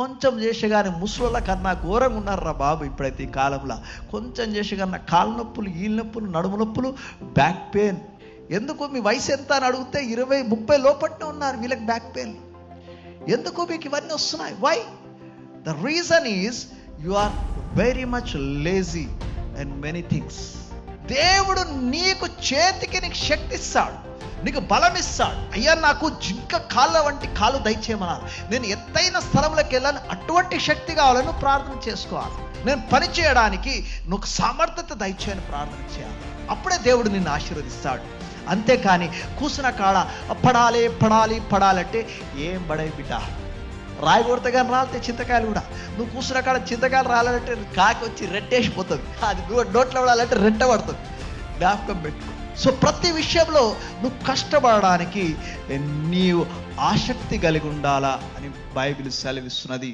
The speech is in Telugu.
కొంచెం చేసి కానీ ముసలోళ్ళ కన్నా ఘోరంగా ఉన్నారా బాబు ఇప్పుడైతే ఈ కాలంలో. కొంచెం చేసి కన్నా కాళ్ళ నొప్పులు, ఈళ్ళ నొప్పులు, నడుము నొప్పులు, బ్యాక్ పెయిన్. ఎందుకు మీ వయసు ఎంత అని అడిగితే 20-30 లోపట్నే ఉన్నారు వీళ్ళకి బ్యాక్ పెయిన్. ఎందుకు మీకు ఇవన్నీ వస్తున్నాయి? Why? The reason is you are very much lazy and many things. దేవుడు నీకు చేతికి నీకు శక్తి ఇస్తాడు, నీకు బలం ఇస్తాడు. అయ్యా నాకు జింక కాళ్ళ వంటి కాళ్ళు దయచేయమన్నారు, నేను ఎత్తైన స్థలంలోకి వెళ్ళాలని అటువంటి శక్తి కావాలని నువ్వు ప్రార్థన చేసుకోవాలి. నేను పని చేయడానికి నువ్వు సమర్థత దయచేయని ప్రార్థన చేయాలి. అప్పుడే దేవుడు నిన్ను ఆశీర్వదిస్తాడు. అంతేకాని కూసిన కాడ పడాలి పడాలి పడాలంటే ఏం పడాయి బిడ్డ. రాయి కొడితే కానీ రాలితే చింతకాయలు కూడా. నువ్వు కూసిన కాడ చింతకాయలు రాలంటే కాకి వచ్చి రెట్టేసిపోతుంది, అది నోట్లో పడాలంటే రెట్ట పడుతుంది. జ్ఞాపకం పెట్టుకో. సో ప్రతి విషయంలో నువ్వు కష్టపడడానికి నీవు ఆసక్తి కలిగి ఉండాలా అని బైబిల్ సెలవిస్తున్నది.